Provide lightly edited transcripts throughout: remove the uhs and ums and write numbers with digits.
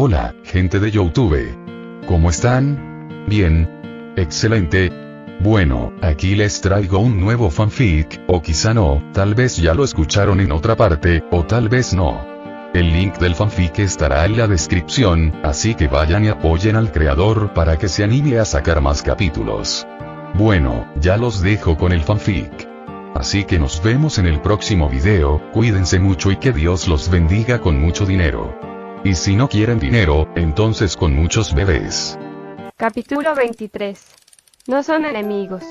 Hola, gente de YouTube. ¿Cómo están? Bien. Excelente. Bueno, aquí les traigo un nuevo fanfic, o quizá no, tal vez ya lo escucharon en otra parte, o tal vez no. El link del fanfic estará en la descripción, así que vayan y apoyen al creador para que se anime a sacar más capítulos. Bueno, ya los dejo con el fanfic. Así que nos vemos en el próximo video, cuídense mucho y que Dios los bendiga con mucho dinero. Y si no quieren dinero, entonces con muchos bebés. Capítulo 23. No son enemigos.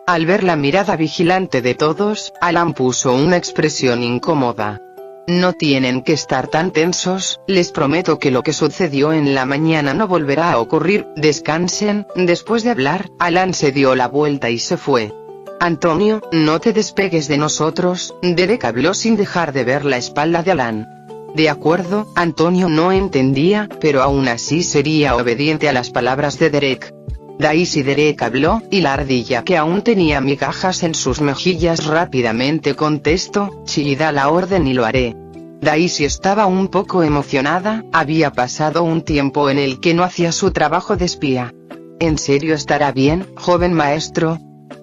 Al ver la mirada vigilante de todos, Alan puso una expresión incómoda. No tienen que estar tan tensos, les prometo que lo que sucedió en la mañana no volverá a ocurrir, descansen. Después de hablar, Alan se dio la vuelta y se fue. Antonio, no te despegues de nosotros, Derek habló sin dejar de ver la espalda de Alan. De acuerdo, Antonio no entendía, pero aún así sería obediente a las palabras de Derek. Daisy. Derek habló, y la ardilla que aún tenía migajas en sus mejillas rápidamente contestó, sí, da la orden y lo haré. Daisy estaba un poco emocionada, había pasado un tiempo en el que no hacía su trabajo de espía. ¿En serio estará bien, joven maestro?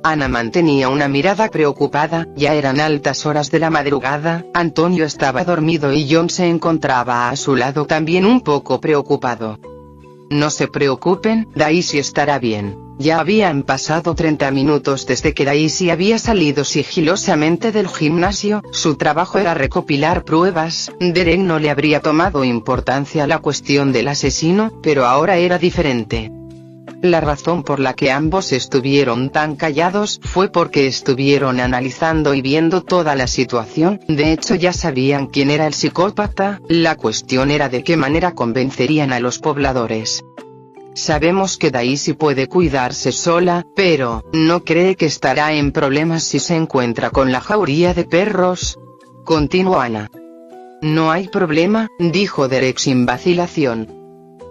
Ana mantenía una mirada preocupada, ya eran altas horas de la madrugada, Antonio estaba dormido y John se encontraba a su lado también un poco preocupado. No se preocupen, Daisy estará bien. Ya habían pasado 30 minutos desde que Daisy había salido sigilosamente del gimnasio, su trabajo era recopilar pruebas, Derek no le habría tomado importancia a la cuestión del asesino, pero ahora era diferente. La razón por la que ambos estuvieron tan callados fue porque estuvieron analizando y viendo toda la situación, de hecho ya sabían quién era el psicópata, la cuestión era de qué manera convencerían a los pobladores. Sabemos que Daisy puede cuidarse sola, pero, ¿no cree que estará en problemas si se encuentra con la jauría de perros? Continuó Ana. No hay problema, dijo Derek sin vacilación.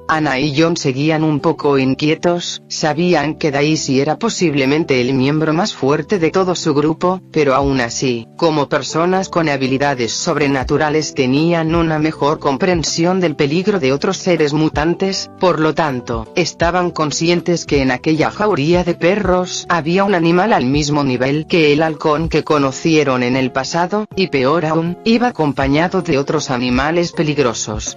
Ana y John seguían un poco inquietos, sabían que Daisy era posiblemente el miembro más fuerte de todo su grupo, pero aún así, como personas con habilidades sobrenaturales tenían una mejor comprensión del peligro de otros seres mutantes, por lo tanto, estaban conscientes que en aquella jauría de perros había un animal al mismo nivel que el halcón que conocieron en el pasado, y peor aún, iba acompañado de otros animales peligrosos.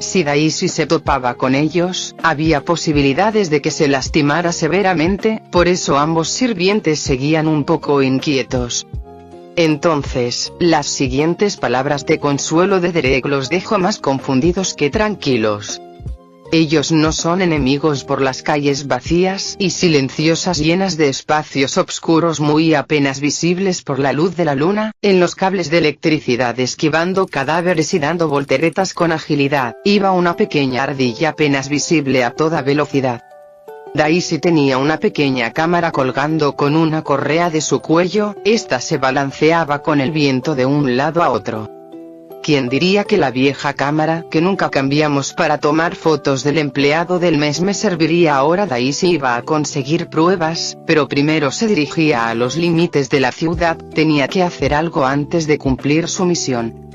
Si Daisy se topaba con ellos, había posibilidades de que se lastimara severamente, por eso ambos sirvientes seguían un poco inquietos. Entonces, las siguientes palabras de consuelo de Derek los dejó más confundidos que tranquilos. Ellos no son enemigos. Por las calles vacías y silenciosas llenas de espacios oscuros muy apenas visibles por la luz de la luna, en los cables de electricidad esquivando cadáveres y dando volteretas con agilidad, iba una pequeña ardilla apenas visible a toda velocidad. Daisy tenía una pequeña cámara colgando con una correa de su cuello, esta se balanceaba con el viento de un lado a otro. ¿Quién diría que la vieja cámara que nunca cambiamos para tomar fotos del empleado del mes me serviría ahora? Daisy iba a conseguir pruebas, pero primero se dirigía a los límites de la ciudad, tenía que hacer algo antes de cumplir su misión.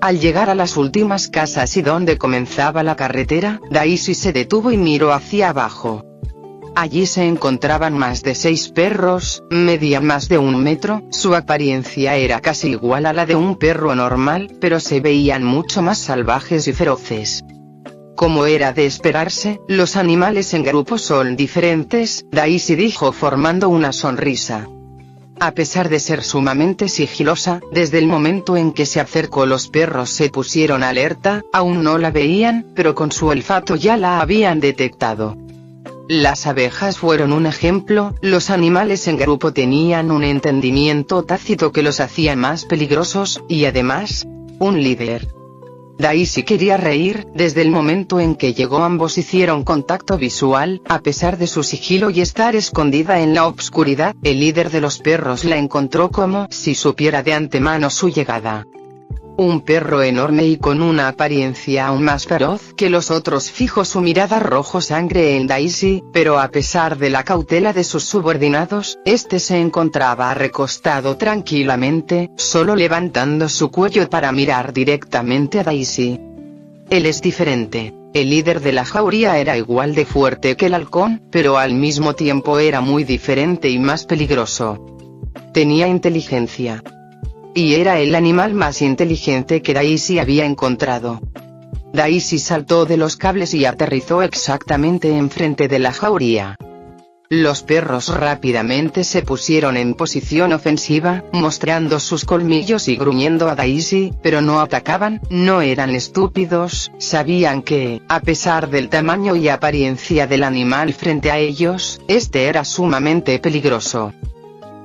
Al llegar a las últimas casas y donde comenzaba la carretera, Daisy se detuvo y miró hacia abajo. Allí se encontraban más de 6 perros, medían más de 1 metro, su apariencia era casi igual a la de un perro normal, pero se veían mucho más salvajes y feroces. Como era de esperarse, los animales en grupo son diferentes, Daisy dijo formando una sonrisa. A pesar de ser sumamente sigilosa, desde el momento en que se acercó los perros se pusieron alerta, aún no la veían, pero con su olfato ya la habían detectado. Las abejas fueron un ejemplo, los animales en grupo tenían un entendimiento tácito que los hacía más peligrosos, y además, un líder. Daisy quería reír, desde el momento en que llegó ambos hicieron contacto visual, a pesar de su sigilo y estar escondida en la obscuridad, el líder de los perros la encontró como si supiera de antemano su llegada. Un perro enorme y con una apariencia aún más feroz que los otros fijó su mirada rojo sangre en Daisy, pero a pesar de la cautela de sus subordinados, este se encontraba recostado tranquilamente, solo levantando su cuello para mirar directamente a Daisy. Él es diferente. El líder de la jauría era igual de fuerte que el halcón, pero al mismo tiempo era muy diferente y más peligroso. Tenía inteligencia. Y era el animal más inteligente que Daisy había encontrado. Daisy saltó de los cables y aterrizó exactamente enfrente de la jauría. Los perros rápidamente se pusieron en posición ofensiva, mostrando sus colmillos y gruñendo a Daisy, pero no atacaban, no eran estúpidos, sabían que, a pesar del tamaño y apariencia del animal frente a ellos, este era sumamente peligroso.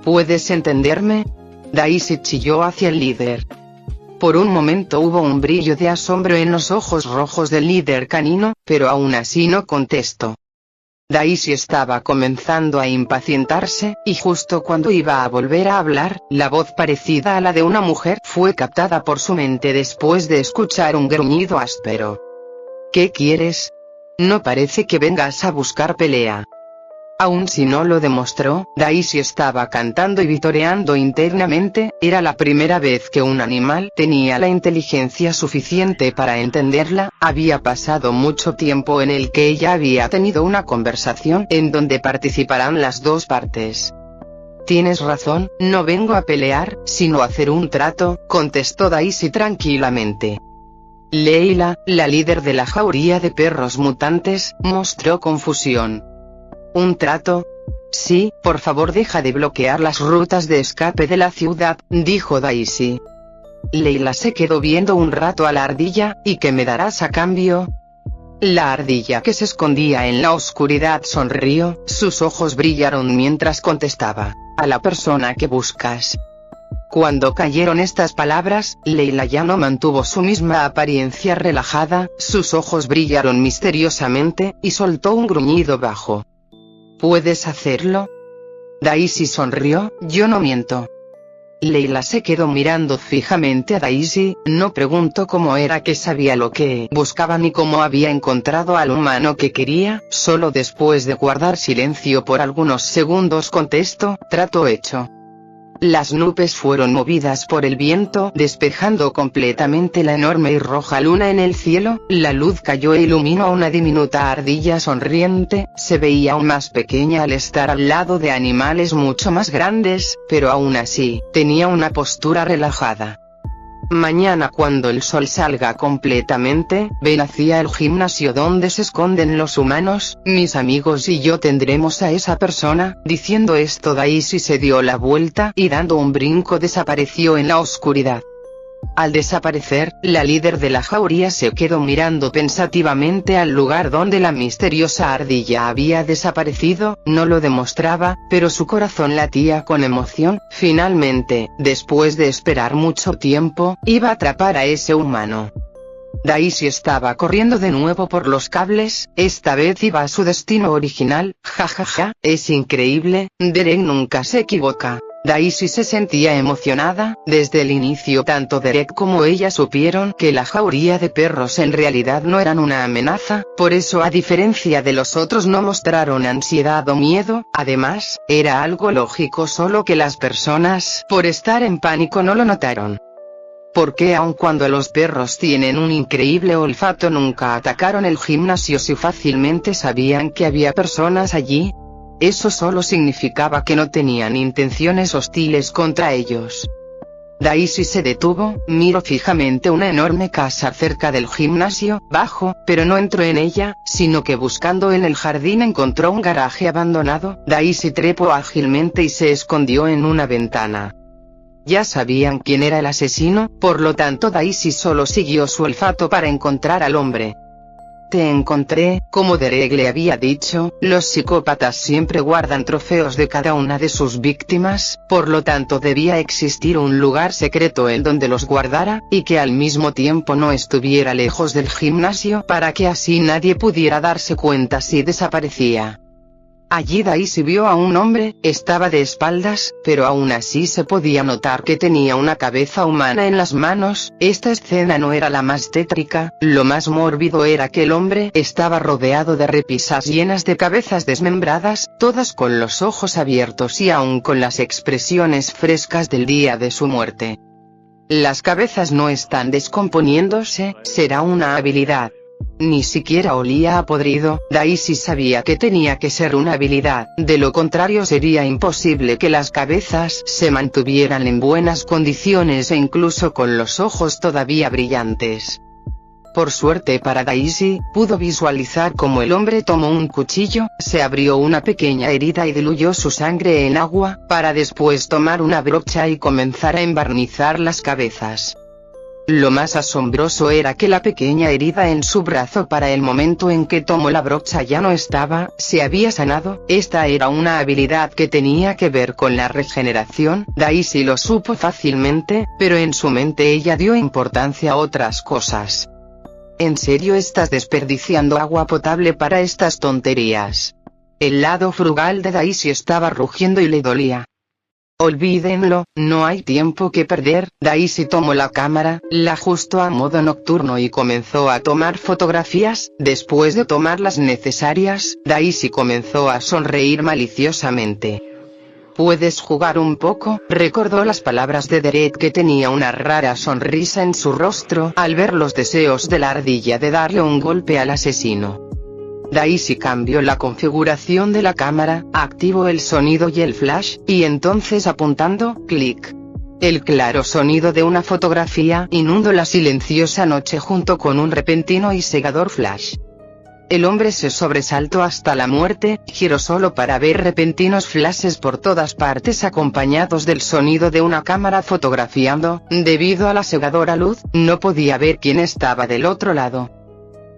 ¿Puedes entenderme? Daisy chilló hacia el líder. Por un momento hubo un brillo de asombro en los ojos rojos del líder canino, pero aún así no contestó. Daisy estaba comenzando a impacientarse, y justo cuando iba a volver a hablar, la voz parecida a la de una mujer fue captada por su mente después de escuchar un gruñido áspero. ¿Qué quieres? No parece que vengas a buscar pelea. Aun si no lo demostró, Daisy estaba cantando y vitoreando internamente, era la primera vez que un animal tenía la inteligencia suficiente para entenderla, había pasado mucho tiempo en el que ella había tenido una conversación en donde participarán las dos partes. Tienes razón, no vengo a pelear, sino a hacer un trato, contestó Daisy tranquilamente. Leila, la líder de la jauría de perros mutantes, mostró confusión. ¿Un trato? Sí, por favor deja de bloquear las rutas de escape de la ciudad, dijo Daisy. Leila se quedó viendo un rato a la ardilla, ¿y qué me darás a cambio? La ardilla que se escondía en la oscuridad sonrió, sus ojos brillaron mientras contestaba, a la persona que buscas. Cuando cayeron estas palabras, Leila ya no mantuvo su misma apariencia relajada, sus ojos brillaron misteriosamente, y soltó un gruñido bajo. ¿Puedes hacerlo? Daisy sonrió, yo no miento. Leila se quedó mirando fijamente a Daisy, no preguntó cómo era que sabía lo que buscaba ni cómo había encontrado al humano que quería, solo después de guardar silencio por algunos segundos contestó, trato hecho. Las nubes fueron movidas por el viento, despejando completamente la enorme y roja luna en el cielo, la luz cayó e iluminó a una diminuta ardilla sonriente, se veía aún más pequeña al estar al lado de animales mucho más grandes, pero aún así, tenía una postura relajada. Mañana cuando el sol salga completamente, ven hacia el gimnasio donde se esconden los humanos, mis amigos y yo tendremos a esa persona. Diciendo esto Daisy se dio la vuelta y dando un brinco desapareció en la oscuridad. Al desaparecer, la líder de la jauría se quedó mirando pensativamente al lugar donde la misteriosa ardilla había desaparecido, no lo demostraba, pero su corazón latía con emoción, finalmente, después de esperar mucho tiempo, iba a atrapar a ese humano. Daisy estaba corriendo de nuevo por los cables, esta vez iba a su destino original, jajaja, es increíble, Derek nunca se equivoca. Daisy se sentía emocionada, desde el inicio tanto Derek como ella supieron que la jauría de perros en realidad no eran una amenaza, por eso a diferencia de los otros no mostraron ansiedad o miedo, además, era algo lógico solo que las personas, por estar en pánico no lo notaron. Porque aun cuando los perros tienen un increíble olfato nunca atacaron el gimnasio si fácilmente sabían que había personas allí. Eso solo significaba que no tenían intenciones hostiles contra ellos. Daisy se detuvo, miró fijamente una enorme casa cerca del gimnasio, bajo, pero no entró en ella, sino que buscando en el jardín encontró un garaje abandonado. Daisy trepó ágilmente y se escondió en una ventana. Ya sabían quién era el asesino, por lo tanto Daisy solo siguió su olfato para encontrar al hombre. Te encontré, como Derek le había dicho, los psicópatas siempre guardan trofeos de cada una de sus víctimas, por lo tanto debía existir un lugar secreto en donde los guardara, y que al mismo tiempo no estuviera lejos del gimnasio para que así nadie pudiera darse cuenta si desaparecía. Allí Daisy vio a un hombre, estaba de espaldas, pero aún así se podía notar que tenía una cabeza humana en las manos. Esta escena no era la más tétrica, lo más mórbido era que el hombre estaba rodeado de repisas llenas de cabezas desmembradas, todas con los ojos abiertos y aún con las expresiones frescas del día de su muerte. Las cabezas no están descomponiéndose, será una habilidad. Ni siquiera olía a podrido. Daisy sabía que tenía que ser una habilidad, de lo contrario sería imposible que las cabezas se mantuvieran en buenas condiciones e incluso con los ojos todavía brillantes. Por suerte para Daisy, pudo visualizar cómo el hombre tomó un cuchillo, se abrió una pequeña herida y diluyó su sangre en agua, para después tomar una brocha y comenzar a embarnizar las cabezas. Lo más asombroso era que la pequeña herida en su brazo para el momento en que tomó la brocha ya no estaba, se había sanado. Esta era una habilidad que tenía que ver con la regeneración. Daisy lo supo fácilmente, pero en su mente ella dio importancia a otras cosas. ¿En serio estás desperdiciando agua potable para estas tonterías? El lado frugal de Daisy estaba rugiendo y le dolía. Olvídenlo, no hay tiempo que perder. Daisy tomó la cámara, la ajustó a modo nocturno y comenzó a tomar fotografías. Después de tomar las necesarias, Daisy comenzó a sonreír maliciosamente. ¿Puedes jugar un poco? Recordó las palabras de Derek, que tenía una rara sonrisa en su rostro al ver los deseos de la ardilla de darle un golpe al asesino. Daisy cambió la configuración de la cámara, activó el sonido y el flash, y entonces apuntando, clic. El claro sonido de una fotografía inundó la silenciosa noche junto con un repentino y cegador flash. El hombre se sobresaltó hasta la muerte, giró solo para ver repentinos flashes por todas partes acompañados del sonido de una cámara fotografiando. Debido a la cegadora luz, no podía ver quién estaba del otro lado.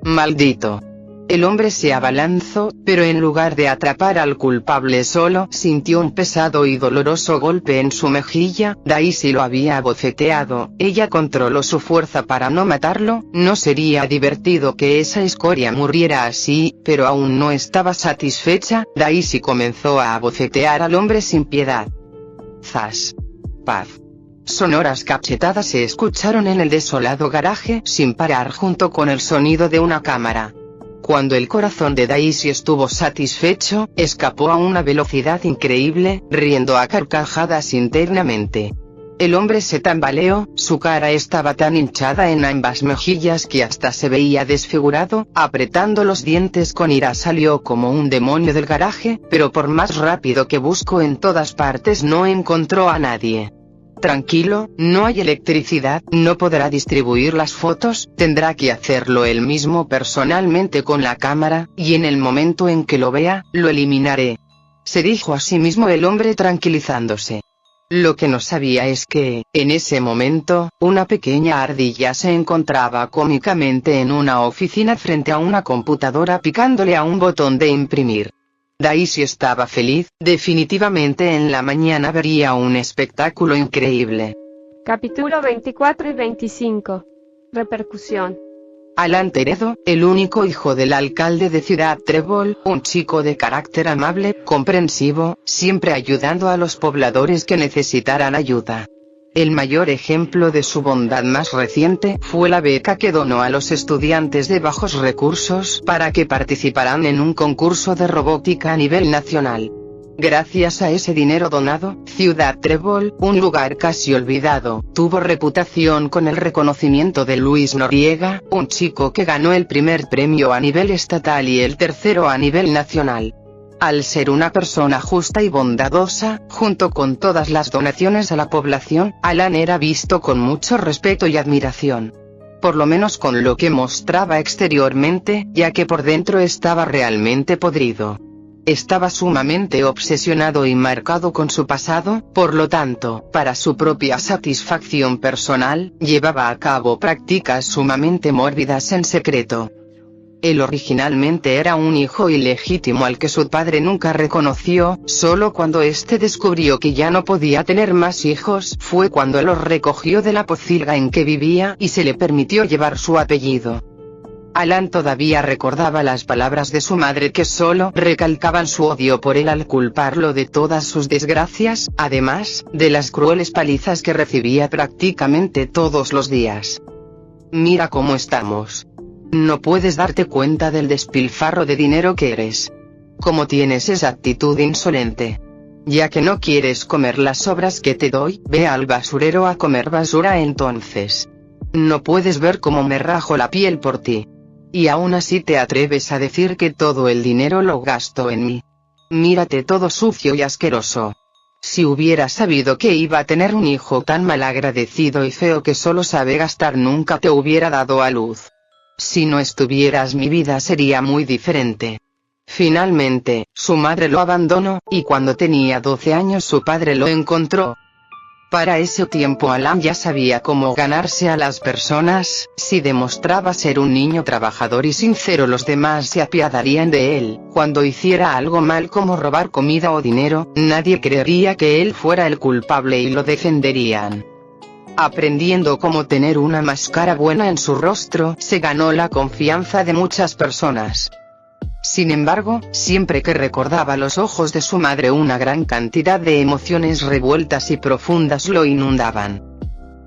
¡Maldito! El hombre se abalanzó, pero en lugar de atrapar al culpable solo sintió un pesado y doloroso golpe en su mejilla. Daisy lo había abofeteado, ella controló su fuerza para no matarlo. No sería divertido que esa escoria muriera así, pero aún no estaba satisfecha. Daisy comenzó a abofetear al hombre sin piedad. Zas. Paz. Sonoras cachetadas se escucharon en el desolado garaje sin parar junto con el sonido de una cámara. Cuando el corazón de Daisy estuvo satisfecho, escapó a una velocidad increíble, riendo a carcajadas internamente. El hombre se tambaleó, su cara estaba tan hinchada en ambas mejillas que hasta se veía desfigurado. Apretando los dientes con ira salió como un demonio del garaje, pero por más rápido que buscó en todas partes no encontró a nadie. Tranquilo, no hay electricidad, no podrá distribuir las fotos, tendrá que hacerlo él mismo personalmente con la cámara, y en el momento en que lo vea, lo eliminaré. Se dijo a sí mismo el hombre tranquilizándose. Lo que no sabía es que, en ese momento, una pequeña ardilla se encontraba cómicamente en una oficina frente a una computadora picándole a un botón de imprimir. Daisy estaba feliz, definitivamente en la mañana vería un espectáculo increíble. Capítulo 24 y 25. Repercusión. Alan Teredo, el único hijo del alcalde de Ciudad Trébol, un chico de carácter amable, comprensivo, siempre ayudando a los pobladores que necesitaran ayuda. El mayor ejemplo de su bondad más reciente fue la beca que donó a los estudiantes de bajos recursos para que participaran en un concurso de robótica a nivel nacional. Gracias a ese dinero donado, Ciudad Trébol, un lugar casi olvidado, tuvo reputación con el reconocimiento de Luis Noriega, un chico que ganó el primer premio a nivel estatal y el tercero a nivel nacional. Al ser una persona justa y bondadosa, junto con todas las donaciones a la población, Alan era visto con mucho respeto y admiración. Por lo menos con lo que mostraba exteriormente, ya que por dentro estaba realmente podrido. Estaba sumamente obsesionado y marcado con su pasado, por lo tanto, para su propia satisfacción personal, llevaba a cabo prácticas sumamente mórbidas en secreto. Él originalmente era un hijo ilegítimo al que su padre nunca reconoció. Solo cuando éste descubrió que ya no podía tener más hijos fue cuando los recogió de la pocilga en que vivía y se le permitió llevar su apellido. Alan todavía recordaba las palabras de su madre que solo recalcaban su odio por él al culparlo de todas sus desgracias, además de las crueles palizas que recibía prácticamente todos los días. Mira cómo estamos. No puedes darte cuenta del despilfarro de dinero que eres. ¿Cómo tienes esa actitud insolente? Ya que no quieres comer las sobras que te doy, ve al basurero a comer basura entonces. No puedes ver cómo me rajo la piel por ti. Y aún así te atreves a decir que todo el dinero lo gasto en mí. Mírate todo sucio y asqueroso. Si hubiera sabido que iba a tener un hijo tan malagradecido y feo que solo sabe gastar, nunca te hubiera dado a luz. Si no estuvieras, mi vida sería muy diferente. Finalmente, su madre lo abandonó, y cuando tenía 12 años su padre lo encontró. Para ese tiempo Alan ya sabía cómo ganarse a las personas. Si demostraba ser un niño trabajador y sincero, los demás se apiadarían de él. Cuando hiciera algo mal como robar comida o dinero, nadie creería que él fuera el culpable y lo defenderían. Aprendiendo cómo tener una máscara buena en su rostro, se ganó la confianza de muchas personas. Sin embargo, siempre que recordaba los ojos de su madre, una gran cantidad de emociones revueltas y profundas lo inundaban.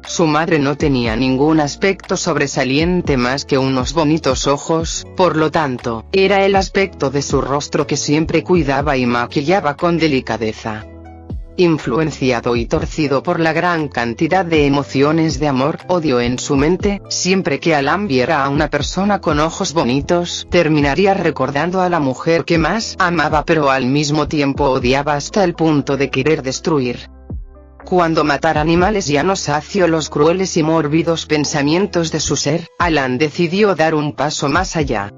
Su madre no tenía ningún aspecto sobresaliente más que unos bonitos ojos, por lo tanto, era el aspecto de su rostro que siempre cuidaba y maquillaba con delicadeza. Influenciado y torcido por la gran cantidad de emociones de amor, odio en su mente, siempre que Alan viera a una persona con ojos bonitos, terminaría recordando a la mujer que más amaba, pero al mismo tiempo odiaba hasta el punto de querer destruir. Cuando matar animales ya no sació los crueles y mórbidos pensamientos de su ser, Alan decidió dar un paso más allá.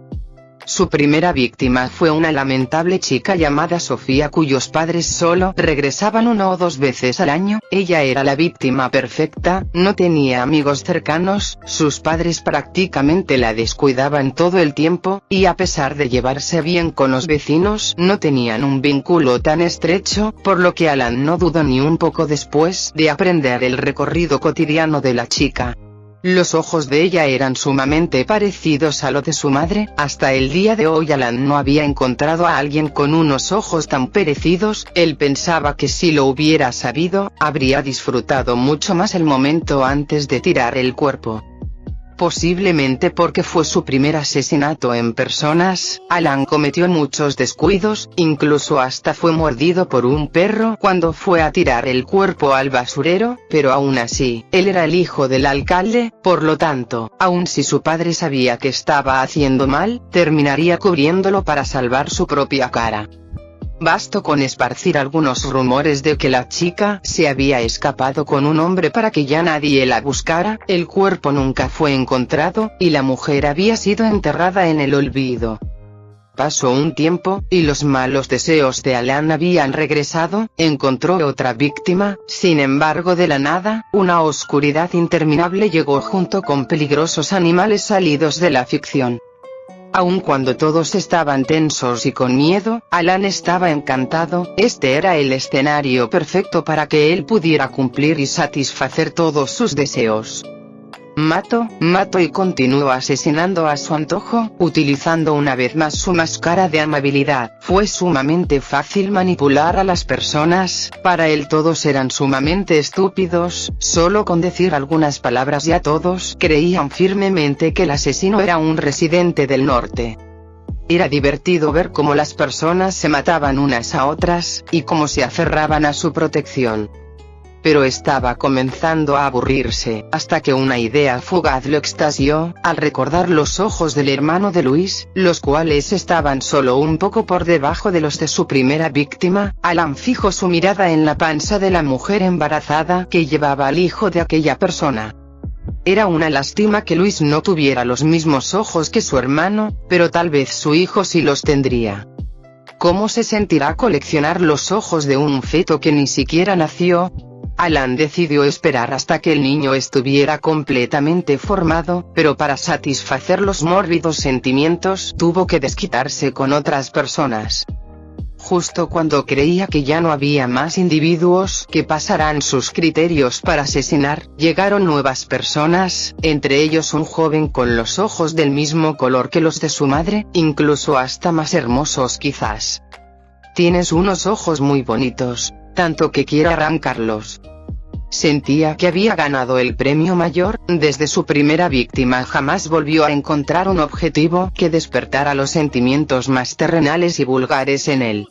Su primera víctima fue una lamentable chica llamada Sofía, cuyos padres solo regresaban 1 o 2 veces al año. Ella era la víctima perfecta, no tenía amigos cercanos, sus padres prácticamente la descuidaban todo el tiempo, y a pesar de llevarse bien con los vecinos, no tenían un vínculo tan estrecho, por lo que Alan no dudó ni un poco después de aprender el recorrido cotidiano de la chica. Los ojos de ella eran sumamente parecidos a los de su madre. Hasta el día de hoy Alan no había encontrado a alguien con unos ojos tan parecidos. Él pensaba que si lo hubiera sabido, habría disfrutado mucho más el momento antes de tirar el cuerpo. Posiblemente porque fue su primer asesinato en personas, Alan cometió muchos descuidos, incluso hasta fue mordido por un perro cuando fue a tirar el cuerpo al basurero, pero aún así, él era el hijo del alcalde, por lo tanto, aun si su padre sabía que estaba haciendo mal, terminaría cubriéndolo para salvar su propia cara. Bastó con esparcir algunos rumores de que la chica se había escapado con un hombre para que ya nadie la buscara. El cuerpo nunca fue encontrado, y la mujer había sido enterrada en el olvido. Pasó un tiempo, y los malos deseos de Alan habían regresado. Encontró otra víctima, sin embargo de la nada, una oscuridad interminable llegó junto con peligrosos animales salidos de la ficción. Aun cuando todos estaban tensos y con miedo, Alan estaba encantado. Este era el escenario perfecto para que él pudiera cumplir y satisfacer todos sus deseos. Mato y continuó asesinando a su antojo, utilizando una vez más su máscara de amabilidad. Fue sumamente fácil manipular a las personas, para él todos eran sumamente estúpidos, solo con decir algunas palabras ya todos creían firmemente que el asesino era un residente del norte. Era divertido ver cómo las personas se mataban unas a otras, y cómo se aferraban a su protección. Pero estaba comenzando a aburrirse, hasta que una idea fugaz lo extasió, al recordar los ojos del hermano de Luis, los cuales estaban solo un poco por debajo de los de su primera víctima. Alan fijó su mirada en la panza de la mujer embarazada que llevaba al hijo de aquella persona. Era una lástima que Luis no tuviera los mismos ojos que su hermano, pero tal vez su hijo sí los tendría. ¿Cómo se sentirá coleccionar los ojos de un feto que ni siquiera nació? Alan decidió esperar hasta que el niño estuviera completamente formado, pero para satisfacer los mórbidos sentimientos tuvo que desquitarse con otras personas. Justo cuando creía que ya no había más individuos que pasaran sus criterios para asesinar, llegaron nuevas personas, entre ellos un joven con los ojos del mismo color que los de su madre, incluso hasta más hermosos quizás. Tienes unos ojos muy bonitos, tanto que quiero arrancarlos. Sentía que había ganado el premio mayor. Desde su primera víctima jamás volvió a encontrar un objetivo que despertara los sentimientos más terrenales y vulgares en él.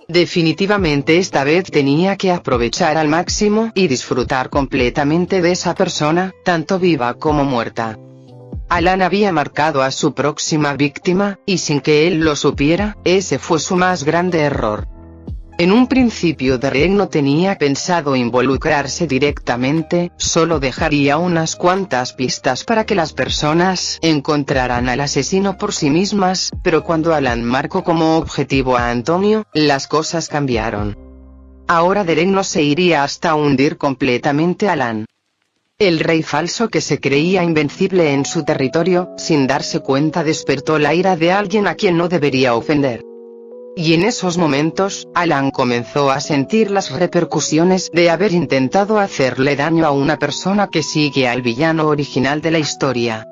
Definitivamente esta vez tenía que aprovechar al máximo y disfrutar completamente de esa persona, tanto viva como muerta. Alan había marcado a su próxima víctima, y sin que él lo supiera, ese fue su más grande error. En un principio Derek no tenía pensado involucrarse directamente, solo dejaría unas cuantas pistas para que las personas encontraran al asesino por sí mismas, pero cuando Alan marcó como objetivo a Antonio, las cosas cambiaron. Ahora Derek no se iría hasta hundir completamente a Alan. El rey falso que se creía invencible en su territorio, sin darse cuenta despertó la ira de alguien a quien no debería ofender. Y en esos momentos, Alan comenzó a sentir las repercusiones de haber intentado hacerle daño a una persona que sigue al villano original de la historia.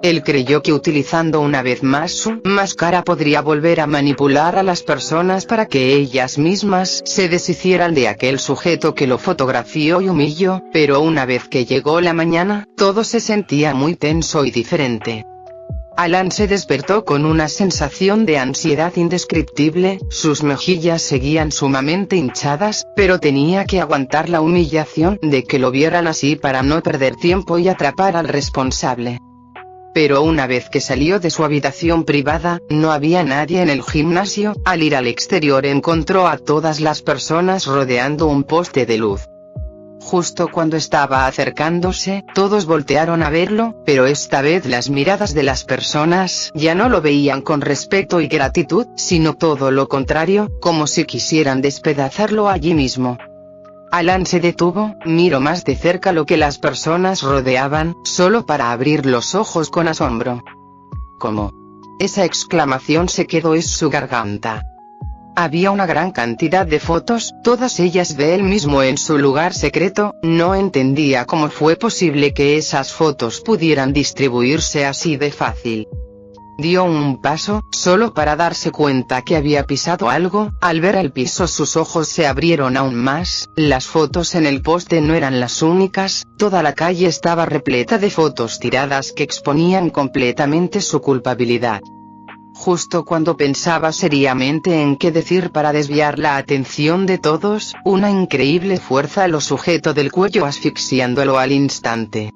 Él creyó que utilizando una vez más su máscara podría volver a manipular a las personas para que ellas mismas se deshicieran de aquel sujeto que lo fotografió y humilló, pero una vez que llegó la mañana, todo se sentía muy tenso y diferente. Alan se despertó con una sensación de ansiedad indescriptible, sus mejillas seguían sumamente hinchadas, pero tenía que aguantar la humillación de que lo vieran así para no perder tiempo y atrapar al responsable. Pero una vez que salió de su habitación privada, no había nadie en el gimnasio. Al ir al exterior encontró a todas las personas rodeando un poste de luz. Justo cuando estaba acercándose, todos voltearon a verlo, pero esta vez las miradas de las personas ya no lo veían con respeto y gratitud, sino todo lo contrario, como si quisieran despedazarlo allí mismo. Alan se detuvo, miró más de cerca lo que las personas rodeaban, solo para abrir los ojos con asombro. ¿Cómo? Esa exclamación se quedó en su garganta. Había una gran cantidad de fotos, todas ellas de él mismo en su lugar secreto. No entendía cómo fue posible que esas fotos pudieran distribuirse así de fácil. Dio un paso, solo para darse cuenta que había pisado algo. Al ver el piso sus ojos se abrieron aún más. Las fotos en el poste no eran las únicas, toda la calle estaba repleta de fotos tiradas que exponían completamente su culpabilidad. Justo cuando pensaba seriamente en qué decir para desviar la atención de todos, una increíble fuerza lo sujetó del cuello asfixiándolo al instante.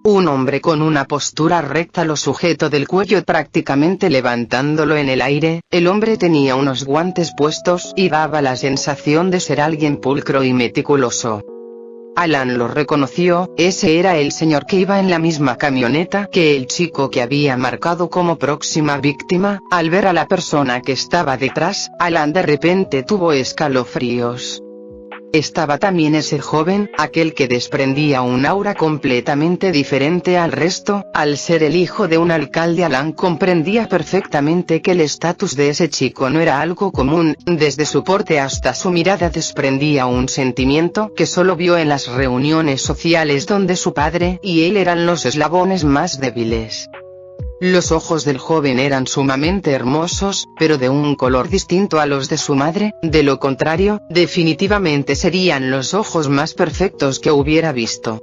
Un hombre con una postura recta lo sujetó del cuello prácticamente levantándolo en el aire. El hombre tenía unos guantes puestos y daba la sensación de ser alguien pulcro y meticuloso. Alan lo reconoció, ese era el señor que iba en la misma camioneta que el chico que había marcado como próxima víctima. Al ver a la persona que estaba detrás, Alan de repente tuvo escalofríos. Estaba también ese joven, aquel que desprendía un aura completamente diferente al resto. Al ser el hijo de un alcalde, Alan comprendía perfectamente que el estatus de ese chico no era algo común. Desde su porte hasta su mirada desprendía un sentimiento que solo vio en las reuniones sociales donde su padre y él eran los eslabones más débiles. Los ojos del joven eran sumamente hermosos, pero de un color distinto a los de su madre. De lo contrario, definitivamente serían los ojos más perfectos que hubiera visto.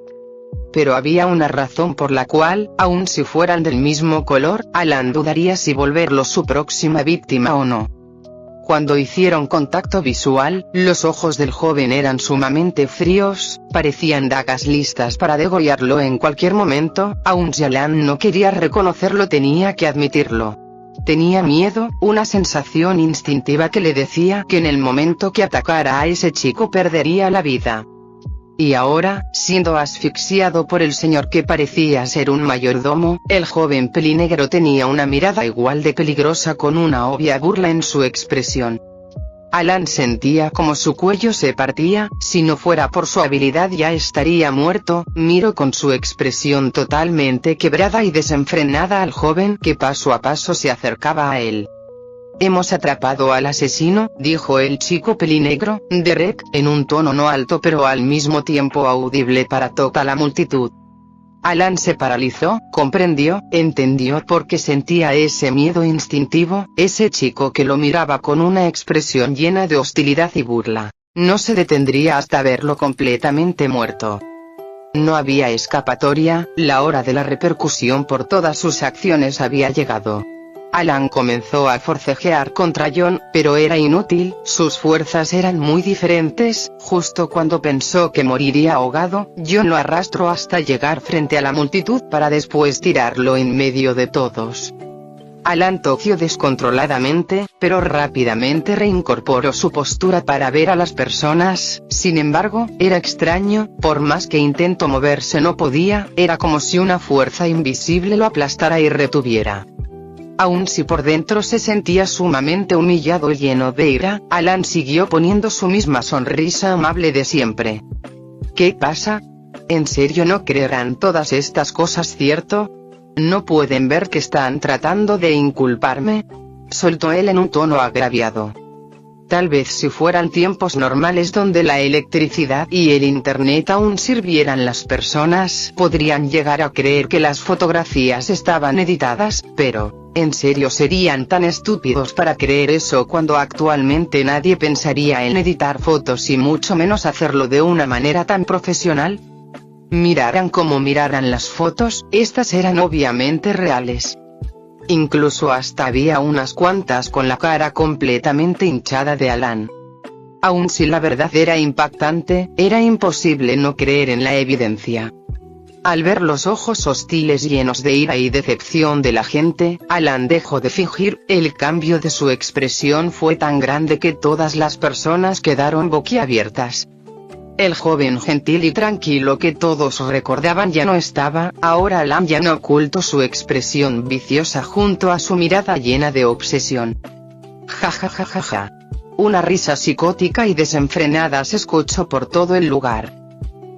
Pero había una razón por la cual, aun si fueran del mismo color, Alan dudaría si volverlo su próxima víctima o no. Cuando hicieron contacto visual, los ojos del joven eran sumamente fríos, parecían dagas listas para degollarlo en cualquier momento. Aun si Alan no quería reconocerlo, tenía que admitirlo. Tenía miedo, una sensación instintiva que le decía que en el momento que atacara a ese chico perdería la vida. Y ahora, siendo asfixiado por el señor que parecía ser un mayordomo, el joven pelinegro tenía una mirada igual de peligrosa con una obvia burla en su expresión. Alan sentía como su cuello se partía. Si no fuera por su habilidad ya estaría muerto. Miró con su expresión totalmente quebrada y desenfrenada al joven que paso a paso se acercaba a él. «Hemos atrapado al asesino», dijo el chico pelinegro, Derek, en un tono no alto pero al mismo tiempo audible para toda la multitud. Alan se paralizó, entendió por qué sentía ese miedo instintivo. Ese chico que lo miraba con una expresión llena de hostilidad y burla, no se detendría hasta verlo completamente muerto. No había escapatoria, la hora de la repercusión por todas sus acciones había llegado. Alan comenzó a forcejear contra John, pero era inútil, sus fuerzas eran muy diferentes. Justo cuando pensó que moriría ahogado, John lo arrastró hasta llegar frente a la multitud para después tirarlo en medio de todos. Alan tosió descontroladamente, pero rápidamente reincorporó su postura para ver a las personas. Sin embargo, era extraño, por más que intentó moverse no podía, era como si una fuerza invisible lo aplastara y retuviera. Aun si por dentro se sentía sumamente humillado y lleno de ira, Alan siguió poniendo su misma sonrisa amable de siempre. ¿Qué pasa? ¿En serio no creerán todas estas cosas, cierto? ¿No pueden ver que están tratando de inculparme?, soltó él en un tono agraviado. Tal vez si fueran tiempos normales donde la electricidad y el internet aún sirvieran, las personas podrían llegar a creer que las fotografías estaban editadas, pero, ¿en serio serían tan estúpidos para creer eso cuando actualmente nadie pensaría en editar fotos y mucho menos hacerlo de una manera tan profesional? Miraran como miraran las fotos, estas eran obviamente reales. Incluso hasta había unas cuantas con la cara completamente hinchada de Alan. Aun si la verdad era impactante, era imposible no creer en la evidencia. Al ver los ojos hostiles llenos de ira y decepción de la gente, Alan dejó de fingir. El cambio de su expresión fue tan grande que todas las personas quedaron boquiabiertas. El joven gentil y tranquilo que todos recordaban ya no estaba. Ahora Alan ya no ocultó su expresión viciosa junto a su mirada llena de obsesión. Ja ja ja ja ja. Una risa psicótica y desenfrenada se escuchó por todo el lugar.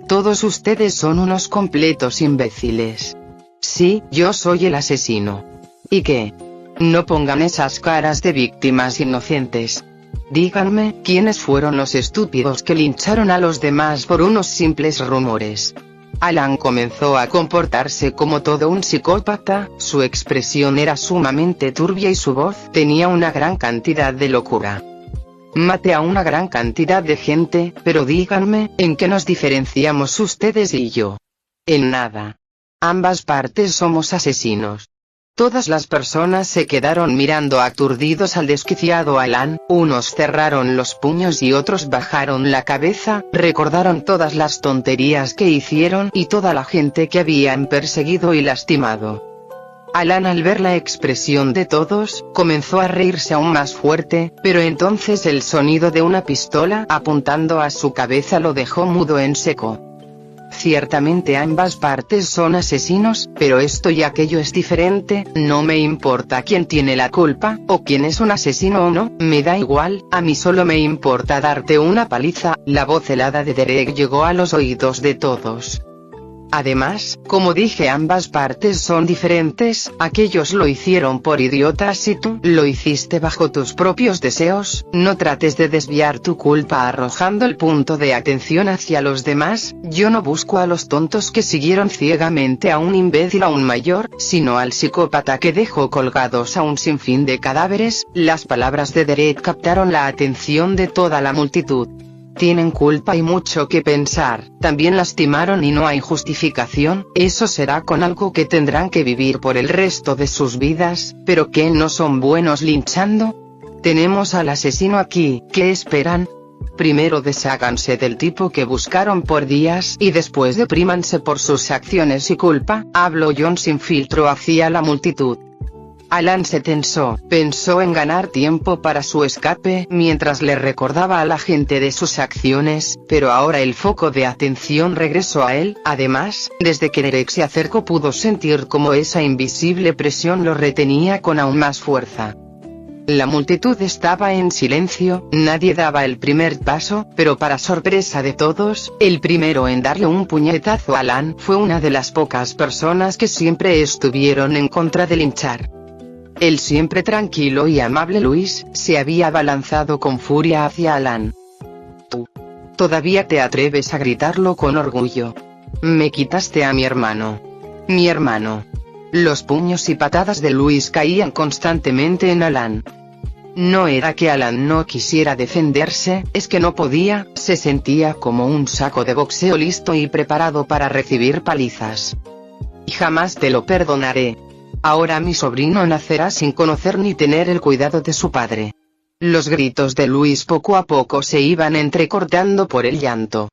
Todos ustedes son unos completos imbéciles. Sí, yo soy el asesino. ¿Y qué? No pongan esas caras de víctimas inocentes. Díganme, ¿quiénes fueron los estúpidos que lincharon a los demás por unos simples rumores? Alan comenzó a comportarse como todo un psicópata, su expresión era sumamente turbia y su voz tenía una gran cantidad de locura. Maté a una gran cantidad de gente, pero díganme, ¿en qué nos diferenciamos ustedes y yo? En nada. Ambas partes somos asesinos. Todas las personas se quedaron mirando aturdidos al desquiciado Alan, unos cerraron los puños y otros bajaron la cabeza, recordaron todas las tonterías que hicieron y toda la gente que habían perseguido y lastimado. Alan, al ver la expresión de todos, comenzó a reírse aún más fuerte, pero entonces el sonido de una pistola apuntando a su cabeza lo dejó mudo en seco. Ciertamente ambas partes son asesinos, pero esto y aquello es diferente. No me importa quién tiene la culpa, o quién es un asesino o no, me da igual, a mí solo me importa darte una paliza. La voz helada de Derek llegó a los oídos de todos. Además, como dije, ambas partes son diferentes, aquellos lo hicieron por idiotas y tú lo hiciste bajo tus propios deseos. No trates de desviar tu culpa arrojando el punto de atención hacia los demás. Yo no busco a los tontos que siguieron ciegamente a un imbécil aún mayor, sino al psicópata que dejó colgados a un sinfín de cadáveres. Las palabras de Derek captaron la atención de toda la multitud. Tienen culpa y mucho que pensar, también lastimaron y no hay justificación, eso será con algo que tendrán que vivir por el resto de sus vidas, pero ¿qué no son buenos linchando? Tenemos al asesino aquí, ¿qué esperan? Primero desháganse del tipo que buscaron por días y después deprímanse por sus acciones y culpa, habló John sin filtro hacia la multitud. Alan se tensó, pensó en ganar tiempo para su escape mientras le recordaba a la gente de sus acciones, pero ahora el foco de atención regresó a él. Además, desde que Derek se acercó pudo sentir como esa invisible presión lo retenía con aún más fuerza. La multitud estaba en silencio, nadie daba el primer paso, pero para sorpresa de todos, el primero en darle un puñetazo a Alan fue una de las pocas personas que siempre estuvieron en contra de linchar. El siempre tranquilo y amable Luis, se había abalanzado con furia hacia Alan. Tú. Todavía te atreves a gritarlo con orgullo. Me quitaste a mi hermano. Mi hermano. Los puños y patadas de Luis caían constantemente en Alan. No era que Alan no quisiera defenderse, es que no podía, se sentía como un saco de boxeo listo y preparado para recibir palizas. Y jamás te lo perdonaré. Ahora mi sobrino nacerá sin conocer ni tener el cuidado de su padre. Los gritos de Luis poco a poco se iban entrecortando por el llanto.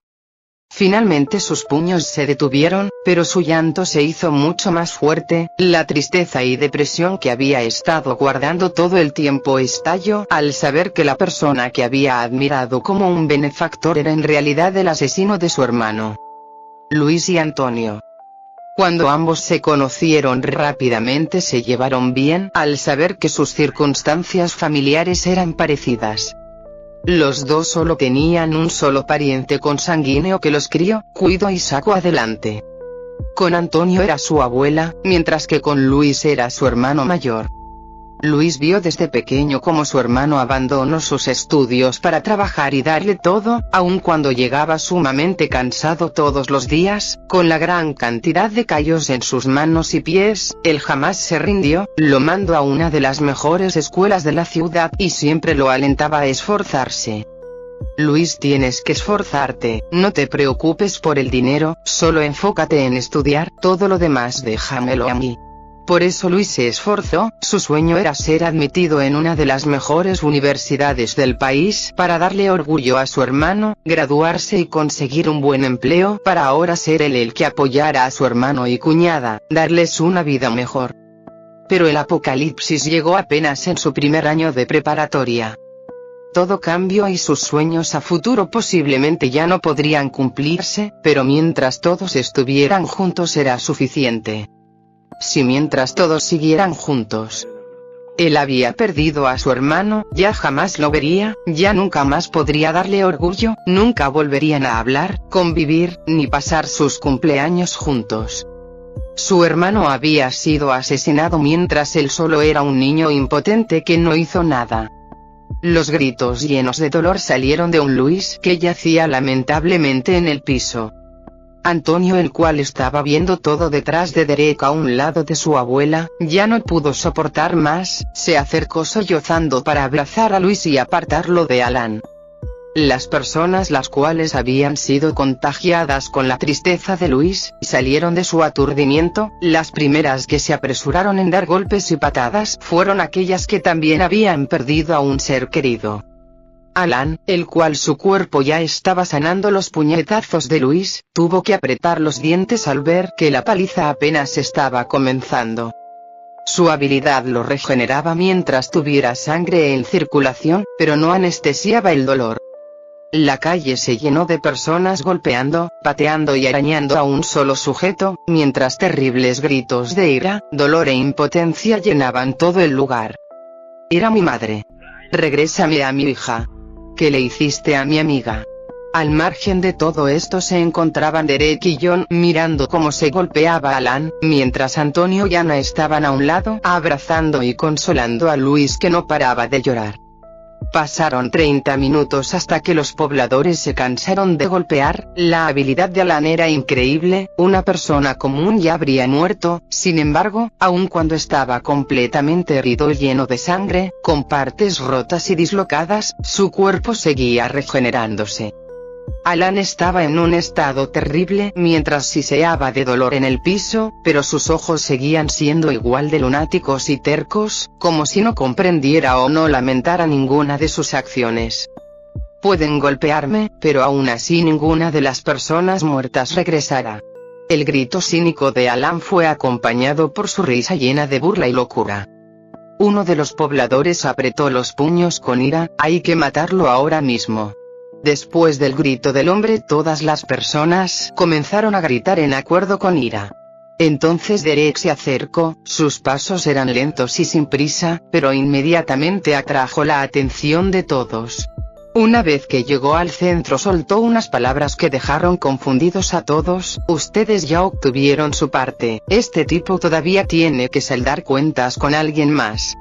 Finalmente sus puños se detuvieron, pero su llanto se hizo mucho más fuerte. La tristeza y depresión que había estado guardando todo el tiempo estalló al saber que la persona que había admirado como un benefactor era en realidad el asesino de su hermano. Luis y Antonio. Cuando ambos se conocieron rápidamente se llevaron bien al saber que sus circunstancias familiares eran parecidas. Los dos solo tenían un solo pariente consanguíneo que los crió, cuidó y sacó adelante. Con Antonio era su abuela, mientras que con Luis era su hermano mayor. Luis vio desde pequeño cómo su hermano abandonó sus estudios para trabajar y darle todo, aun cuando llegaba sumamente cansado todos los días, con la gran cantidad de callos en sus manos y pies. Él jamás se rindió, lo mandó a una de las mejores escuelas de la ciudad y siempre lo alentaba a esforzarse. Luis, tienes que esforzarte, no te preocupes por el dinero, solo enfócate en estudiar, todo lo demás déjamelo a mí. Por eso Luis se esforzó, su sueño era ser admitido en una de las mejores universidades del país para darle orgullo a su hermano, graduarse y conseguir un buen empleo para ahora ser él el que apoyara a su hermano y cuñada, darles una vida mejor. Pero el apocalipsis llegó apenas en su primer año de preparatoria. Todo cambió y sus sueños a futuro posiblemente ya no podrían cumplirse, pero mientras todos estuvieran juntos era suficiente. Si mientras todos siguieran juntos. Él había perdido a su hermano, ya jamás lo vería, ya nunca más podría darle orgullo, nunca volverían a hablar, convivir, ni pasar sus cumpleaños juntos. Su hermano había sido asesinado mientras él solo era un niño impotente que no hizo nada. Los gritos llenos de dolor salieron de un Luis que yacía lamentablemente en el piso. Antonio, el cual estaba viendo todo detrás de Derek a un lado de su abuela, ya no pudo soportar más, se acercó sollozando para abrazar a Luis y apartarlo de Alan. Las personas las cuales habían sido contagiadas con la tristeza de Luis, salieron de su aturdimiento. Las primeras que se apresuraron en dar golpes y patadas fueron aquellas que también habían perdido a un ser querido. Alan, el cual su cuerpo ya estaba sanando los puñetazos de Luis, tuvo que apretar los dientes al ver que la paliza apenas estaba comenzando. Su habilidad lo regeneraba mientras tuviera sangre en circulación, pero no anestesiaba el dolor. La calle se llenó de personas golpeando, pateando y arañando a un solo sujeto, mientras terribles gritos de ira, dolor e impotencia llenaban todo el lugar. Era mi madre. Regrésame a mi hija. ¿Qué le hiciste a mi amiga? Al margen de todo esto se encontraban Derek y John mirando cómo se golpeaba a Alan, mientras Antonio y Ana estaban a un lado abrazando y consolando a Luis que no paraba de llorar. Pasaron 30 minutos hasta que los pobladores se cansaron de golpear. La habilidad de Alan era increíble, una persona común ya habría muerto, sin embargo, aun cuando estaba completamente herido y lleno de sangre, con partes rotas y dislocadas, su cuerpo seguía regenerándose. Alan estaba en un estado terrible mientras siseaba de dolor en el piso, pero sus ojos seguían siendo igual de lunáticos y tercos, como si no comprendiera o no lamentara ninguna de sus acciones. Pueden golpearme, pero aún así ninguna de las personas muertas regresará. El grito cínico de Alan fue acompañado por su risa llena de burla y locura. Uno de los pobladores apretó los puños con ira, hay que matarlo ahora mismo. Después del grito del hombre todas las personas comenzaron a gritar en acuerdo con ira. Entonces Derek se acercó, sus pasos eran lentos y sin prisa, pero inmediatamente atrajo la atención de todos. Una vez que llegó al centro soltó unas palabras que dejaron confundidos a todos. Ustedes ya obtuvieron su parte, este tipo todavía tiene que saldar cuentas con alguien más.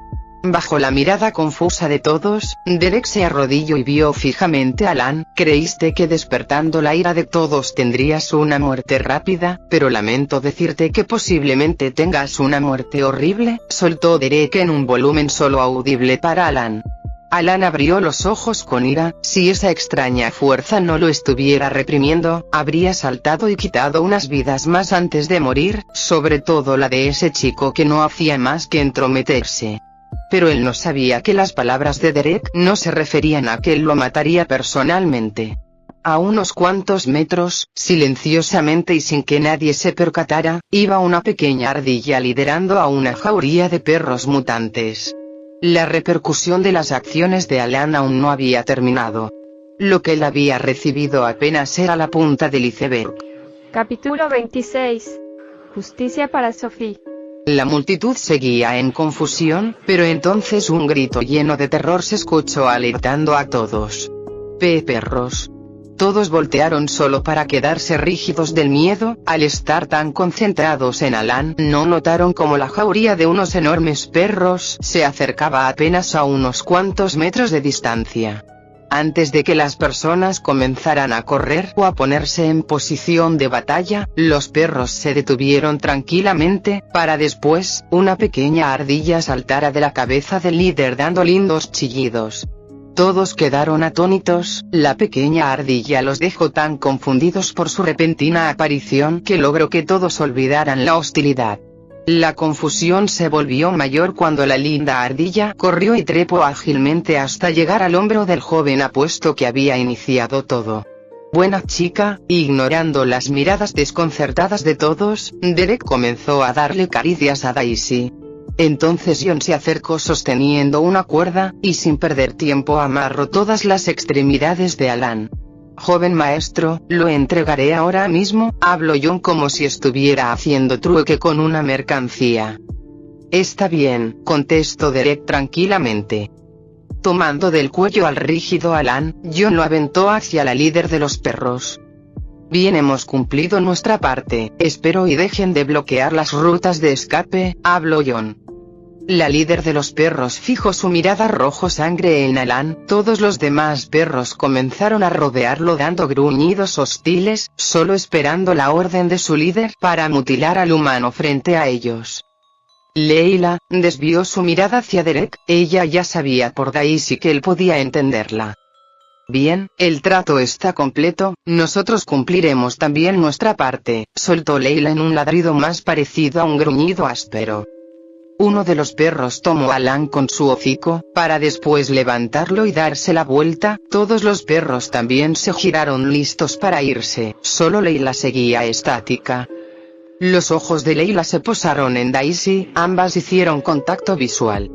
Bajo la mirada confusa de todos, Derek se arrodilló y vio fijamente a Alan. Creíste que despertando la ira de todos tendrías una muerte rápida, pero lamento decirte que posiblemente tengas una muerte horrible, soltó Derek en un volumen solo audible para Alan. Alan abrió los ojos con ira. Si esa extraña fuerza no lo estuviera reprimiendo, habría saltado y quitado unas vidas más antes de morir, sobre todo la de ese chico que no hacía más que entrometerse. Pero él no sabía que las palabras de Derek no se referían a que él lo mataría personalmente. A unos cuantos metros, silenciosamente y sin que nadie se percatara, iba una pequeña ardilla liderando a una jauría de perros mutantes. La repercusión de las acciones de Alan aún no había terminado. Lo que él había recibido apenas era la punta del iceberg. Capítulo 26. Justicia para Sophie. La multitud seguía en confusión, pero entonces un grito lleno de terror se escuchó alertando a todos. Perros. Todos voltearon solo para quedarse rígidos del miedo. Al estar tan concentrados en Alan, no notaron cómo la jauría de unos enormes perros se acercaba apenas a unos cuantos metros de distancia. Antes de que las personas comenzaran a correr o a ponerse en posición de batalla, los perros se detuvieron tranquilamente, para después, una pequeña ardilla saltara de la cabeza del líder dando lindos chillidos. Todos quedaron atónitos. La pequeña ardilla los dejó tan confundidos por su repentina aparición que logró que todos olvidaran la hostilidad. La confusión se volvió mayor cuando la linda ardilla corrió y trepó ágilmente hasta llegar al hombro del joven apuesto que había iniciado todo. Buena chica. Ignorando las miradas desconcertadas de todos, Derek comenzó a darle caricias a Daisy. Entonces John se acercó sosteniendo una cuerda, y sin perder tiempo amarró todas las extremidades de Alan. Joven maestro, lo entregaré ahora mismo, habló John como si estuviera haciendo trueque con una mercancía. Está bien, contestó Derek tranquilamente. Tomando del cuello al rígido Alan, John lo aventó hacia la líder de los perros. Bien, hemos cumplido nuestra parte, espero y dejen de bloquear las rutas de escape, habló John. La líder de los perros fijó su mirada rojo sangre en Alan. Todos los demás perros comenzaron a rodearlo dando gruñidos hostiles, solo esperando la orden de su líder para mutilar al humano frente a ellos. Leila desvió su mirada hacia Derek. Ella ya sabía por Daisy que él podía entenderla. Bien, el trato está completo, nosotros cumpliremos también nuestra parte, soltó Leila en un ladrido más parecido a un gruñido áspero. Uno de los perros tomó a Alan con su hocico, para después levantarlo y darse la vuelta. Todos los perros también se giraron listos para irse, solo Leila seguía estática. Los ojos de Leila se posaron en Daisy, ambas hicieron contacto visual.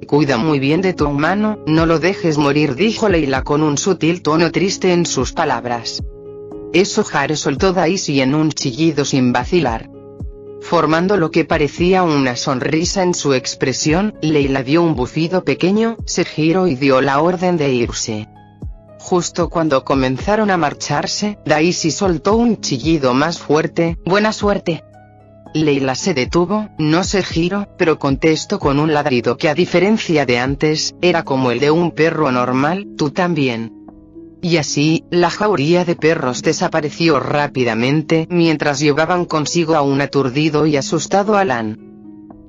Cuida muy bien de tu humano, no lo dejes morir, dijo Leila con un sutil tono triste en sus palabras. Eso Jare, soltó Daisy en un chillido sin vacilar. Formando lo que parecía una sonrisa en su expresión, Leila dio un bufido pequeño, se giró y dio la orden de irse. Justo cuando comenzaron a marcharse, Daisy soltó un chillido más fuerte. Buena suerte. Leila se detuvo, no se giró, pero contestó con un ladrido que, a diferencia de antes, era como el de un perro normal. Tú también. Y así, la jauría de perros desapareció rápidamente, mientras llevaban consigo a un aturdido y asustado Alan.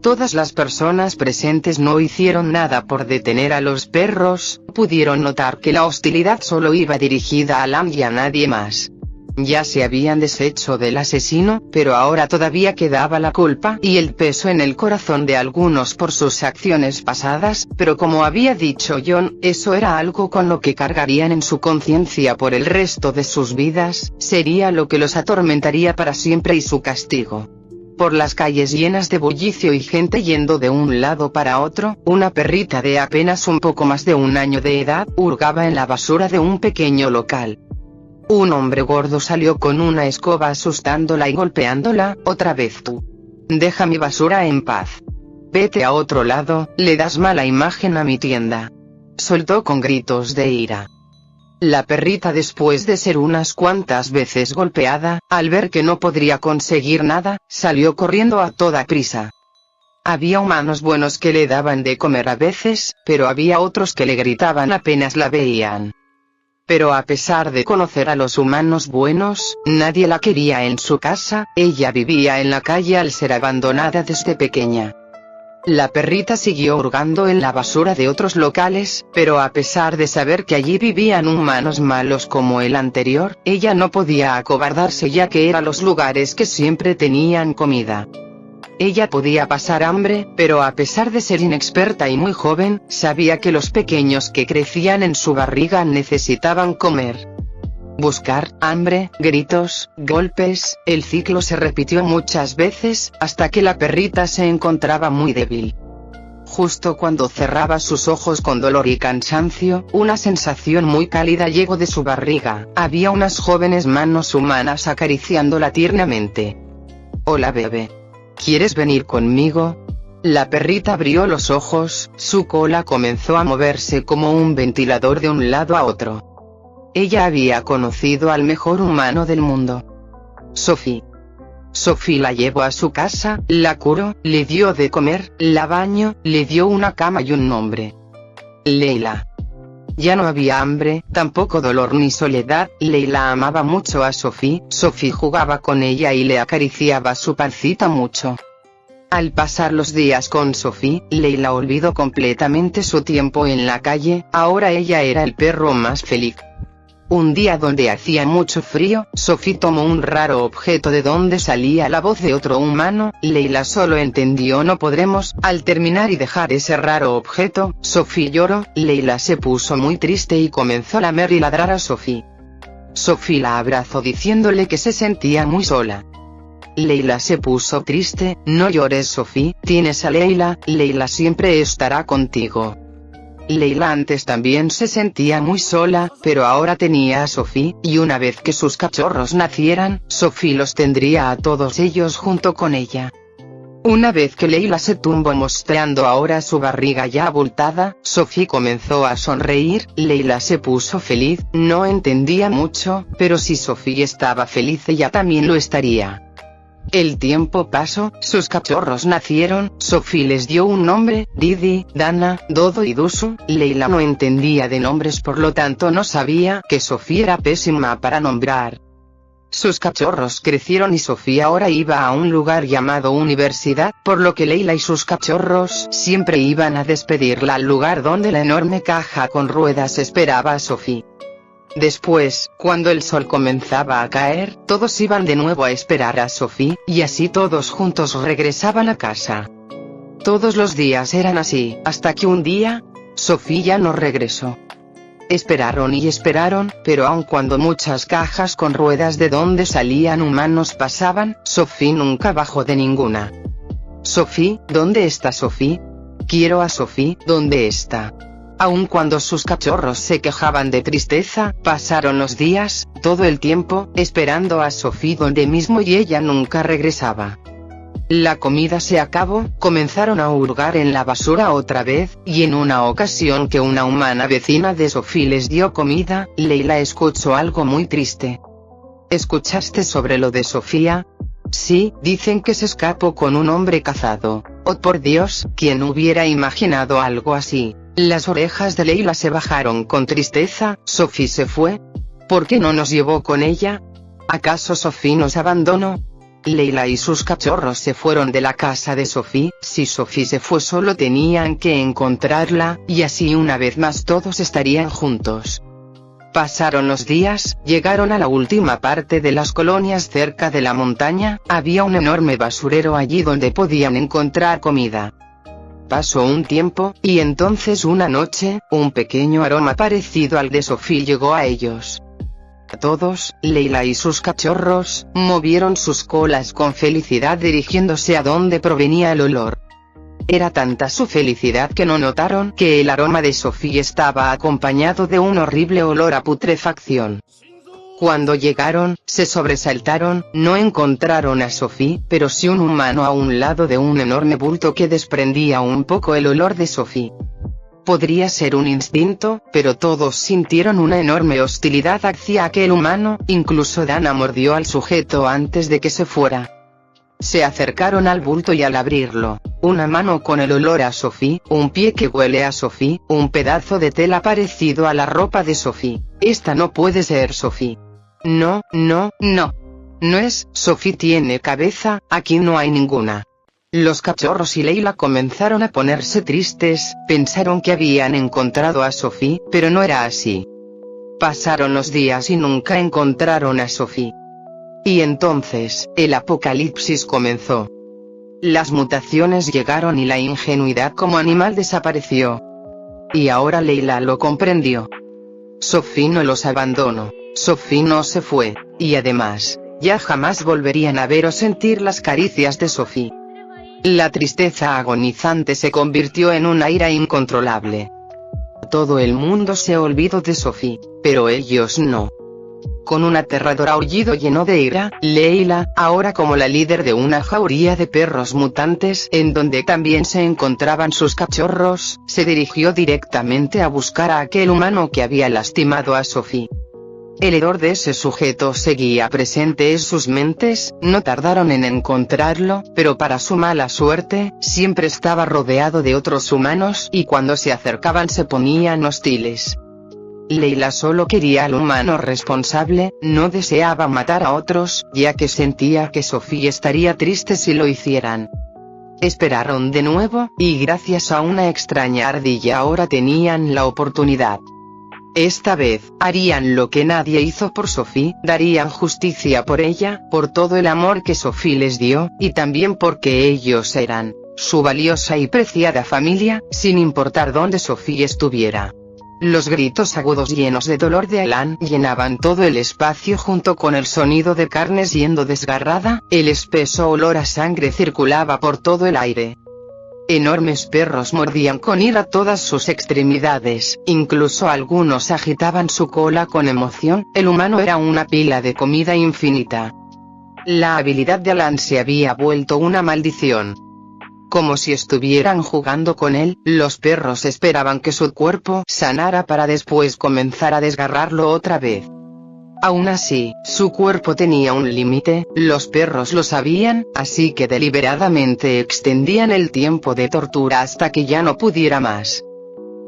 Todas las personas presentes no hicieron nada por detener a los perros. Pudieron notar que la hostilidad solo iba dirigida a Alan y a nadie más. Ya se habían deshecho del asesino, pero ahora todavía quedaba la culpa y el peso en el corazón de algunos por sus acciones pasadas, pero como había dicho John, eso era algo con lo que cargarían en su conciencia por el resto de sus vidas, sería lo que los atormentaría para siempre y su castigo. Por las calles llenas de bullicio y gente yendo de un lado para otro, una perrita de apenas un poco más de un año de edad hurgaba en la basura de un pequeño local. Un hombre gordo salió con una escoba asustándola y golpeándola. Otra vez tú. Deja mi basura en paz. Vete a otro lado, le das mala imagen a mi tienda. Soltó con gritos de ira. La perrita, después de ser unas cuantas veces golpeada, al ver que no podría conseguir nada, salió corriendo a toda prisa. Había humanos buenos que le daban de comer a veces, pero había otros que le gritaban apenas la veían. Pero a pesar de conocer a los humanos buenos, nadie la quería en su casa. Ella vivía en la calle al ser abandonada desde pequeña. La perrita siguió hurgando en la basura de otros locales, pero a pesar de saber que allí vivían humanos malos como el anterior, ella no podía acobardarse ya que eran los lugares que siempre tenían comida. Ella podía pasar hambre, pero a pesar de ser inexperta y muy joven, sabía que los pequeños que crecían en su barriga necesitaban comer. Buscar, hambre, gritos, golpes, el ciclo se repitió muchas veces, hasta que la perrita se encontraba muy débil. Justo cuando cerraba sus ojos con dolor y cansancio, una sensación muy cálida llegó de su barriga, había unas jóvenes manos humanas acariciándola tiernamente. «Hola bebé. ¿Quieres venir conmigo?». La perrita abrió los ojos, su cola comenzó a moverse como un ventilador de un lado a otro. Ella había conocido al mejor humano del mundo. Sophie. Sophie la llevó a su casa, la curó, le dio de comer, la bañó, le dio una cama y un nombre. Leila. Ya no había hambre, tampoco dolor ni soledad, Leila amaba mucho a Sophie, Sophie jugaba con ella y le acariciaba su pancita mucho. Al pasar los días con Sophie, Leila olvidó completamente su tiempo en la calle, ahora ella era el perro más feliz. Un día donde hacía mucho frío, Sophie tomó un raro objeto de donde salía la voz de otro humano, Leila solo entendió no podremos, al terminar y dejar ese raro objeto, Sophie lloró, Leila se puso muy triste y comenzó a lamer y ladrar a Sophie. Sophie la abrazó diciéndole que se sentía muy sola. Leila se puso triste, no llores Sophie, tienes a Leila, Leila siempre estará contigo. Leila antes también se sentía muy sola, pero ahora tenía a Sophie, y una vez que sus cachorros nacieran, Sophie los tendría a todos ellos junto con ella. Una vez que Leila se tumbó mostrando ahora su barriga ya abultada, Sophie comenzó a sonreír, Leila se puso feliz, no entendía mucho, pero si Sophie estaba feliz ella también lo estaría. El tiempo pasó, sus cachorros nacieron, Sophie les dio un nombre, Didi, Dana, Dodo y Dusu, Leila no entendía de nombres por lo tanto no sabía que Sophie era pésima para nombrar. Sus cachorros crecieron y Sophie ahora iba a un lugar llamado universidad, por lo que Leila y sus cachorros siempre iban a despedirla al lugar donde la enorme caja con ruedas esperaba a Sophie. Después, cuando el sol comenzaba a caer, todos iban de nuevo a esperar a Sophie, y así todos juntos regresaban a casa. Todos los días eran así, hasta que un día, Sophie ya no regresó. Esperaron y esperaron, pero aun cuando muchas cajas con ruedas de donde salían humanos pasaban, Sophie nunca bajó de ninguna. Sophie, ¿dónde está Sophie? Quiero a Sophie, ¿dónde está? Aun cuando sus cachorros se quejaban de tristeza, pasaron los días, todo el tiempo, esperando a Sophie donde mismo y ella nunca regresaba. La comida se acabó, comenzaron a hurgar en la basura otra vez, y en una ocasión que una humana vecina de Sophie les dio comida, Leila escuchó algo muy triste. ¿Escuchaste sobre lo de Sofía? Sí, dicen que se escapó con un hombre cazado. Oh por Dios, ¿quién hubiera imaginado algo así? Las orejas de Leila se bajaron con tristeza, ¿Sophie se fue? ¿Por qué no nos llevó con ella? ¿Acaso Sophie nos abandonó? Leila y sus cachorros se fueron de la casa de Sophie, si Sophie se fue solo tenían que encontrarla, y así una vez más todos estarían juntos. Pasaron los días, llegaron a la última parte de las colonias cerca de la montaña, había un enorme basurero allí donde podían encontrar comida. Pasó un tiempo, y entonces una noche, un pequeño aroma parecido al de Sophie llegó a ellos. Todos, Leila y sus cachorros, movieron sus colas con felicidad dirigiéndose a donde provenía el olor. Era tanta su felicidad que no notaron que el aroma de Sophie estaba acompañado de un horrible olor a putrefacción. Cuando llegaron, se sobresaltaron, no encontraron a Sophie, pero sí un humano a un lado de un enorme bulto que desprendía un poco el olor de Sophie. Podría ser un instinto, pero todos sintieron una enorme hostilidad hacia aquel humano, incluso Dana mordió al sujeto antes de que se fuera. Se acercaron al bulto y al abrirlo, una mano con el olor a Sophie, un pie que huele a Sophie, un pedazo de tela parecido a la ropa de Sophie. Esta no puede ser Sophie. No, no, no. No es, Sophie tiene cabeza, aquí no hay ninguna. Los cachorros y Leila comenzaron a ponerse tristes, pensaron que habían encontrado a Sophie, pero no era así. Pasaron los días y nunca encontraron a Sophie. Y entonces, el apocalipsis comenzó. Las mutaciones llegaron y la ingenuidad como animal desapareció. Y ahora Leila lo comprendió. Sophie no los abandonó, Sophie no se fue, y además, ya jamás volverían a ver o sentir las caricias de Sophie. La tristeza agonizante se convirtió en una ira incontrolable. Todo el mundo se olvidó de Sophie, pero ellos no. Con un aterrador aullido lleno de ira, Leila, ahora como la líder de una jauría de perros mutantes en donde también se encontraban sus cachorros, se dirigió directamente a buscar a aquel humano que había lastimado a Sophie. El hedor de ese sujeto seguía presente en sus mentes, no tardaron en encontrarlo, pero para su mala suerte, siempre estaba rodeado de otros humanos y cuando se acercaban se ponían hostiles. Leila solo quería al humano responsable, no deseaba matar a otros, ya que sentía que Sophie estaría triste si lo hicieran. Esperaron de nuevo, y gracias a una extraña ardilla ahora tenían la oportunidad. Esta vez, harían lo que nadie hizo por Sophie, darían justicia por ella, por todo el amor que Sophie les dio, y también porque ellos eran su valiosa y preciada familia, sin importar dónde Sophie estuviera. Los gritos agudos llenos de dolor de Alan llenaban todo el espacio junto con el sonido de carne siendo desgarrada, el espeso olor a sangre circulaba por todo el aire. Enormes perros mordían con ira todas sus extremidades, incluso algunos agitaban su cola con emoción, el humano era una pila de comida infinita. La habilidad de Alan se había vuelto una maldición. Como si estuvieran jugando con él, los perros esperaban que su cuerpo sanara para después comenzar a desgarrarlo otra vez. Aún así, su cuerpo tenía un límite, los perros lo sabían, así que deliberadamente extendían el tiempo de tortura hasta que ya no pudiera más.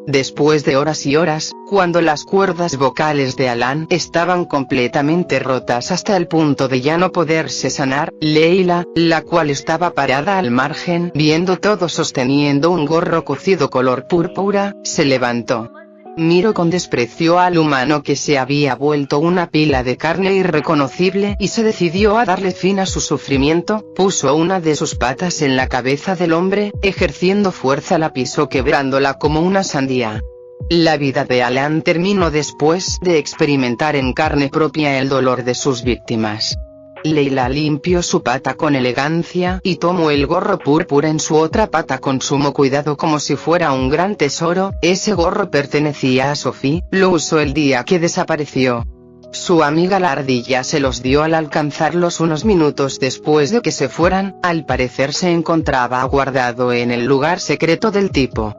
Después de horas y horas, cuando las cuerdas vocales de Alan estaban completamente rotas hasta el punto de ya no poderse sanar, Leila, la cual estaba parada al margen viendo todo sosteniendo un gorro cocido color púrpura, se levantó. Miró con desprecio al humano que se había vuelto una pila de carne irreconocible y se decidió a darle fin a su sufrimiento, puso una de sus patas en la cabeza del hombre, ejerciendo fuerza la pisó quebrándola como una sandía. La vida de Alan terminó después de experimentar en carne propia el dolor de sus víctimas. Leila limpió su pata con elegancia y tomó el gorro púrpura en su otra pata con sumo cuidado como si fuera un gran tesoro, ese gorro pertenecía a Sophie, lo usó el día que desapareció. Su amiga la ardilla se los dio al alcanzarlos unos minutos después de que se fueran, al parecer se encontraba guardado en el lugar secreto del tipo.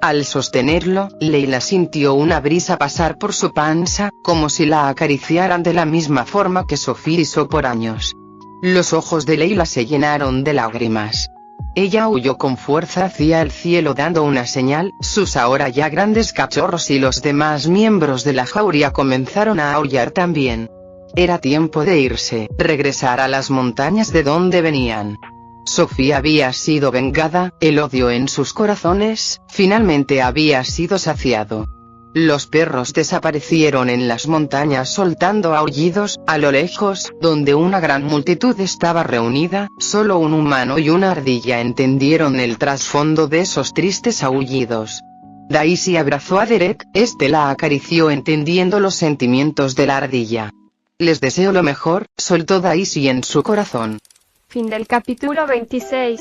Al sostenerlo, Leila sintió una brisa pasar por su panza, como si la acariciaran de la misma forma que Sophie hizo por años. Los ojos de Leila se llenaron de lágrimas. Ella huyó con fuerza hacia el cielo dando una señal, sus ahora ya grandes cachorros y los demás miembros de la jauría comenzaron a aullar también. Era tiempo de irse, regresar a las montañas de donde venían. Sophie había sido vengada, el odio en sus corazones, finalmente había sido saciado. Los perros desaparecieron en las montañas soltando aullidos, a lo lejos, donde una gran multitud estaba reunida, solo un humano y una ardilla entendieron el trasfondo de esos tristes aullidos. Daisy abrazó a Derek, este la acarició entendiendo los sentimientos de la ardilla. Les deseo lo mejor, soltó Daisy en su corazón. Fin del capítulo 26.